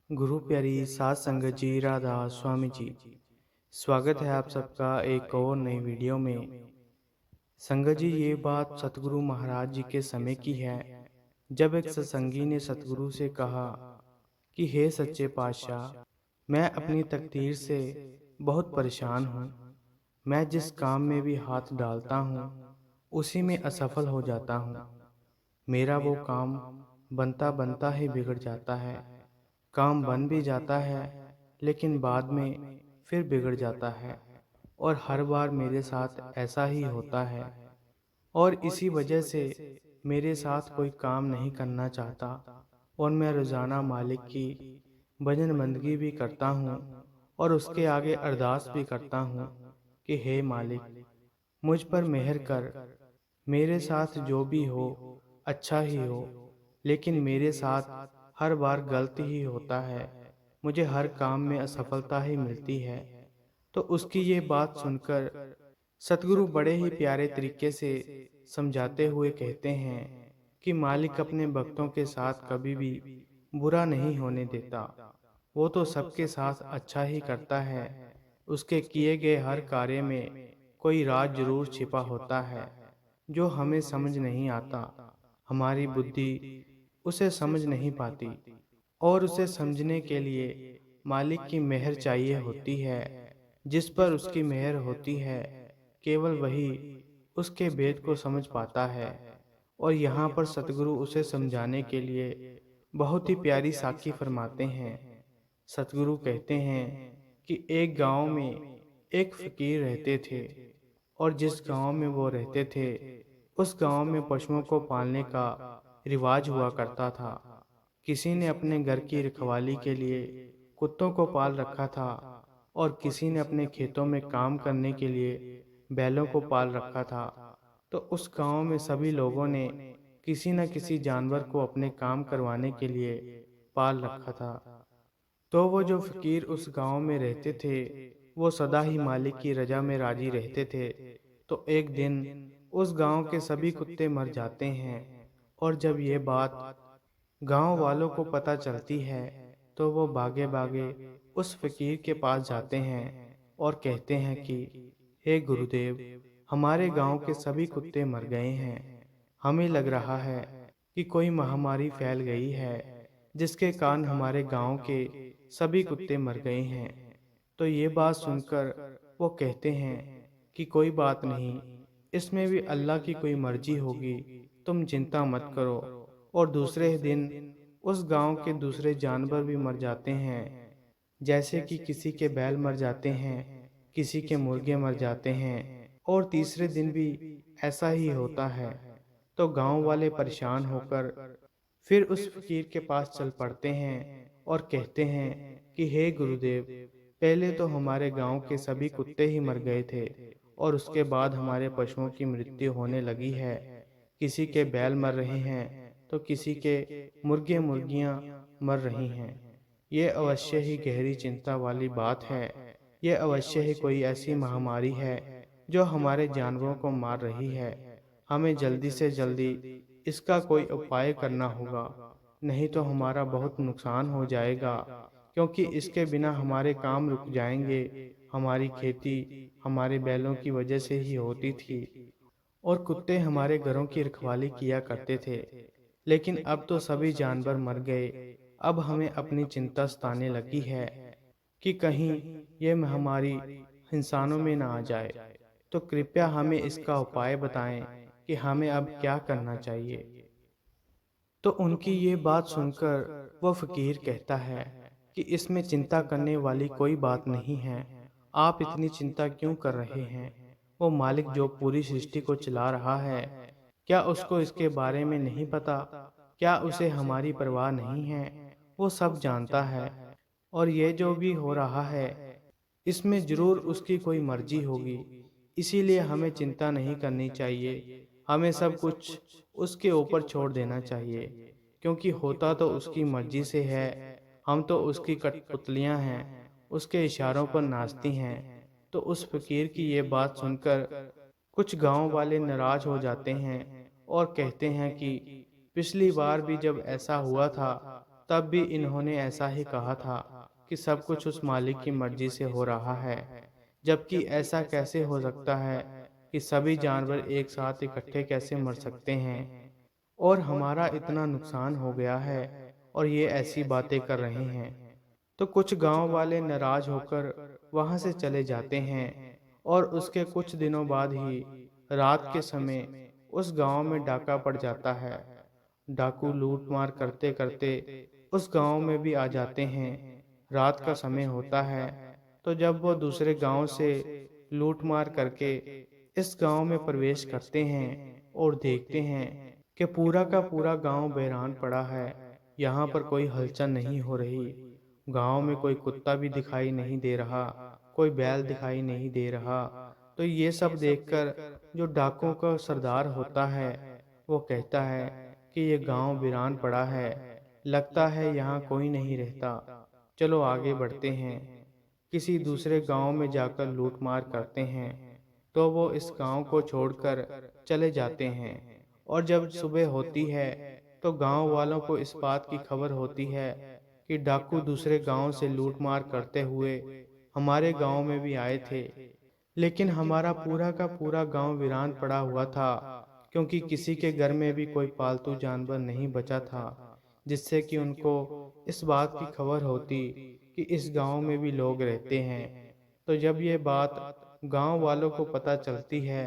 गुरु प्यारी सात संगत जी, राधा स्वामी जी। स्वागत है आप सबका एक और नई वीडियो में। संगत जी, ये बात सतगुरु महाराज जी के समय की है, जब एक सत्संगी ने सतगुरु से कहा कि हे सच्चे पातशाह, मैं अपनी तकदीर से बहुत परेशान हूँ। मैं जिस काम में भी हाथ डालता हूँ उसी में असफल हो जाता हूँ। मेरा वो काम बनता बनता ही बिगड़ जाता है। काम बन भी जाता है लेकिन बाद में फिर बिगड़ जाता है, और हर बार मेरे साथ ऐसा ही होता है। और इसी वजह से मेरे साथ कोई काम नहीं करना चाहता, और मैं रोज़ाना मालिक की भजन बंदगी भी करता हूँ और उसके आगे अरदास भी करता हूँ कि हे मालिक, मुझ पर मेहर कर। मेरे साथ जो भी हो अच्छा ही हो, लेकिन मेरे साथ हर बार गलत ही होता है। मुझे हर काम में असफलता ही मिलती है। तो उसकी ये बात सुनकर सतगुरु बड़े ही प्यारे तरीके से समझाते हुए कहते हैं कि मालिक अपने भक्तों के साथ कभी भी बुरा नहीं होने देता। वो तो सबके साथ अच्छा ही करता है। उसके किए गए हर कार्य में कोई राज जरूर छिपा होता है, जो हमें समझ नहीं आता। हमारी बुद्धि उसे समझ नहीं पाती, और उसे समझने के लिए मालिक की मेहर चाहिए होती है। जिस पर उसकी मेहर होती है, केवल वही उसके भेद को समझ पाता है। और यहाँ पर सतगुरु उसे समझाने के लिए बहुत ही प्यारी साखी फरमाते हैं। सतगुरु कहते हैं कि एक गांव में एक फकीर रहते थे, और जिस गांव में वो रहते थे उस गांव में पशुओं को पालने का रिवाज हुआ करता था। किसी ने अपने घर की रखवाली के लिए कुत्तों को पाल रखा था, और किसी ने अपने खेतों में काम करने के लिए बैलों को पाल रखा था। तो उस गांव में सभी लोगों ने किसी न किसी जानवर को अपने काम करवाने के लिए पाल रखा था। तो वो जो फकीर उस गांव में रहते थे, वो सदा ही मालिक की रजा में राजी रहते थे। तो एक दिन उस गांव के सभी कुत्ते मर जाते हैं, और जब ये बात गांव वालों को पता चलती है, तो वो भागे भागे उस फकीर के पास जाते हैं और कहते हैं कि हे गुरुदेव, हमारे गांव के सभी कुत्ते मर गए हैं। हमें लग रहा है कि कोई महामारी फैल गई है, जिसके कारण हमारे गांव के सभी कुत्ते मर गए हैं। तो ये बात सुनकर वो कहते हैं कि कोई बात नहीं, इसमें भी अल्लाह की कोई मर्जी होगी, तुम चिंता मत करो। और दूसरे दिन उस गांव के दूसरे जानवर भी मर जाते हैं, जैसे कि किसी के बैल मर जाते हैं, किसी के मुर्गे मर जाते हैं, और तीसरे दिन भी ऐसा ही होता है। तो गांव वाले परेशान होकर फिर उस फकीर के पास चल पड़ते हैं और कहते हैं कि हे गुरुदेव, पहले तो हमारे गांव के सभी कुत्ते ही मर गए थे, और उसके बाद हमारे पशुओं की मृत्यु होने लगी है। किसी के बैल मर रहे हैं, तो किसी के मुर्गे मुर्गियां मर रही हैं। ये अवश्य ही गहरी चिंता वाली बात है। ये अवश्य ही कोई ऐसी महामारी है जो हमारे जानवरों को मार रही है। हमें जल्दी से जल्दी इसका कोई उपाय करना होगा, नहीं तो हमारा बहुत नुकसान हो जाएगा। क्योंकि इसके बिना हमारे काम रुक जाएंगे। हमारी खेती हमारे बैलों की वजह से ही होती थी, और कुत्ते हमारे घरों की रखवाली किया करते थे। लेकिन अब तो सभी जानवर मर गए। अब हमें अपनी चिंता सताने लगी है कि कहीं ये महामारी इंसानों में ना आ जाए। तो कृपया हमें इसका उपाय बताएं कि हमें अब क्या करना चाहिए। तो उनकी ये बात सुनकर वह फकीर कहता है कि इसमें चिंता करने वाली कोई बात नहीं है। आप इतनी चिंता क्यों कर रहे हैं? वो मालिक जो पूरी सृष्टि को चला रहा है, क्या उसको इसके बारे में नहीं पता? क्या उसे हमारी परवाह नहीं है? वो सब जानता है, और ये जो भी हो रहा है इसमें जरूर उसकी कोई मर्जी होगी। इसीलिए हमें चिंता नहीं करनी चाहिए। हमें सब कुछ उसके ऊपर छोड़ देना चाहिए, क्योंकि होता तो उसकी मर्जी से है। हम तो उसकी कठपुतलियां हैं, उसके इशारों पर नाचती हैं। तो उस फकीर की ये बात सुनकर कुछ गांव वाले नाराज हो जाते हैं और कहते हैं कि पिछली बार भी जब ऐसा हुआ था, तब भी इन्होंने ऐसा ही कहा था कि सब कुछ उस मालिक की मर्जी से हो रहा है। जबकि ऐसा कैसे हो सकता है कि सभी जानवर एक साथ इकट्ठे कैसे मर सकते हैं और हमारा इतना नुकसान हो गया है और ये ऐसी बातें कर रहे हैं। तो कुछ गांव वाले नाराज होकर वहां से चले जाते हैं और उसके कुछ दिनों बाद ही रात के समय उस गांव में डाका पड़ जाता है। डाकू लूट मार करते करते उस गांव में भी आ जाते हैं। रात का समय होता है, तो जब वो दूसरे गांव से लूट मार करके इस गांव में प्रवेश करते हैं और देखते हैं कि पूरा का पूरा गांव बैरान पड़ा है। यहाँ पर कोई हलचल नहीं हो रही। गांव में कोई कुत्ता भी दिखाई नहीं दे रहा, कोई बैल दिखाई नहीं दे रहा। तो ये सब देखकर जो डाकुओं का सरदार होता है वो कहता है कि ये गांव वीरान पड़ा है, लगता है यहाँ कोई नहीं रहता, चलो आगे बढ़ते हैं, किसी दूसरे गांव में जाकर लूटमार करते हैं। तो वो इस गांव को छोड़कर चले जाते हैं। और जब सुबह होती है तो गांव वालों को इस बात की खबर होती है कि डाकू दूसरे गांव से लूटमार करते हुए हमारे गांव में भी आए थे। लेकिन हमारा पूरा का पूरा गांव वीरान पड़ा हुआ था, क्योंकि किसी के घर में भी कोई पालतू जानवर नहीं बचा था जिससे कि उनको इस बात की खबर होती कि इस गांव में भी लोग रहते हैं। तो जब ये बात गांव वालों को पता चलती है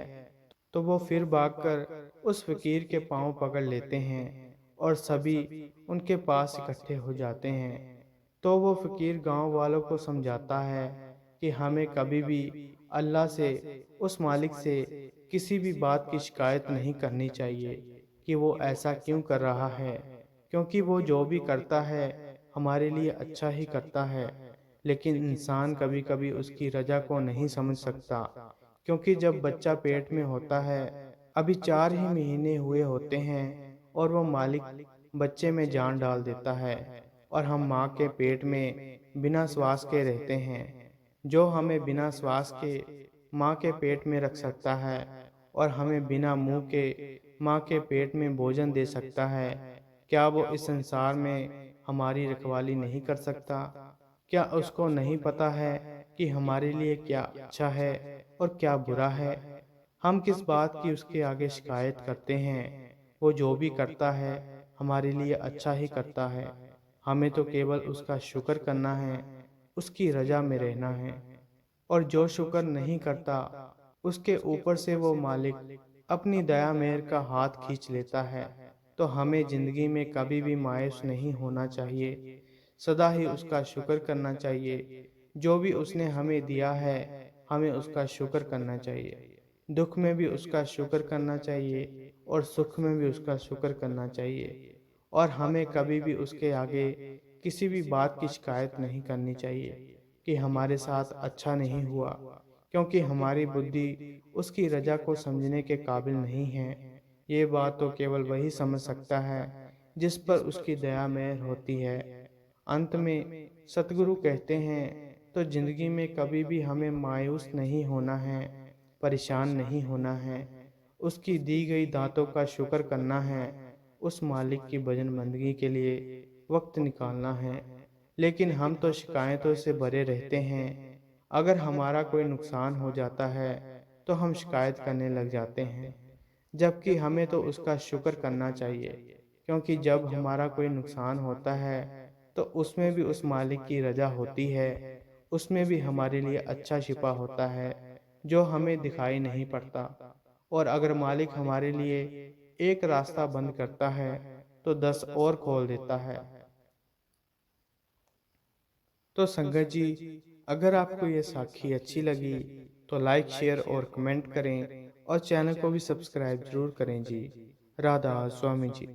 तो वो फिर भागकर उस फकीर के पांव पकड़ लेते हैं और सभी उनके पास इकट्ठे हो जाते हैं। तो वो फकीर गांव वालों को समझाता है कि हमें कभी भी अल्लाह से, उस मालिक से किसी भी बात की शिकायत नहीं करनी चाहिए कि वो ऐसा क्यों कर रहा है, क्योंकि वो जो भी करता है हमारे लिए अच्छा ही करता है। लेकिन इंसान कभी कभी उसकी रजा को नहीं समझ सकता, क्योंकि जब बच्चा पेट में होता है, अभी 4 ही महीने हुए होते हैं, और वो मालिक बच्चे में जान डाल देता है और हम माँ के पेट में बिना श्वास के रहते हैं। जो हमें बिना श्वास के माँ के पेट में रख सकता है और हमें बिना मुंह के माँ के पेट में भोजन दे सकता है, क्या वो इस संसार में हमारी रखवाली नहीं कर सकता? क्या उसको नहीं पता है कि हमारे लिए क्या अच्छा है और क्या बुरा है? हम किस बात की उसके आगे शिकायत करते हैं? वो जो भी करता है हमारे लिए अच्छा ही करता है। हमें तो केवल उसका शुक्र करना है, उसकी रजा में रहना है। और जो शुक्र नहीं करता उसके ऊपर से वो मालिक अपनी दया मेहर का हाथ खींच लेता है। तो हमें जिंदगी में कभी भी मायूस नहीं होना चाहिए, सदा ही उसका शुक्र करना चाहिए। जो भी उसने हमें दिया है हमें उसका शुक्र करना चाहिए। दुख में भी उसका शुक्र करना चाहिए और सुख में भी उसका शुक्र करना चाहिए। और हमें कभी भी उसके आगे किसी भी बात की शिकायत नहीं करनी चाहिए कि हमारे साथ अच्छा नहीं हुआ, क्योंकि हमारी बुद्धि उसकी रजा को समझने के काबिल नहीं है। ये बात तो केवल वही समझ सकता है जिस पर उसकी दया मेहर होती है। अंत में सतगुरु कहते हैं, तो जिंदगी में कभी भी हमें मायूस नहीं होना है, परेशान नहीं होना है, उसकी दी गई दातों का शुक्र करना है, उस मालिक की भजन बंदगी के लिए वक्त निकालना है। लेकिन हम तो शिकायतों से भरे रहते हैं। अगर हमारा कोई नुकसान हो जाता है तो हम शिकायत करने लग जाते हैं, जबकि हमें तो उसका शुक्र करना चाहिए, क्योंकि जब हमारा कोई नुकसान होता है तो उसमें भी उस मालिक की रजा होती है, उसमें भी हमारे लिए अच्छा छिपा होता है जो हमें दिखाई नहीं पड़ता। और अगर मालिक हमारे लिए एक रास्ता बंद करता है तो 10 और खोल देता है। तो संगत जी, अगर आपको ये साखी अच्छी लगी तो लाइक शेयर और कमेंट करें और चैनल को भी सब्सक्राइब जरूर करें जी। राधा स्वामी जी।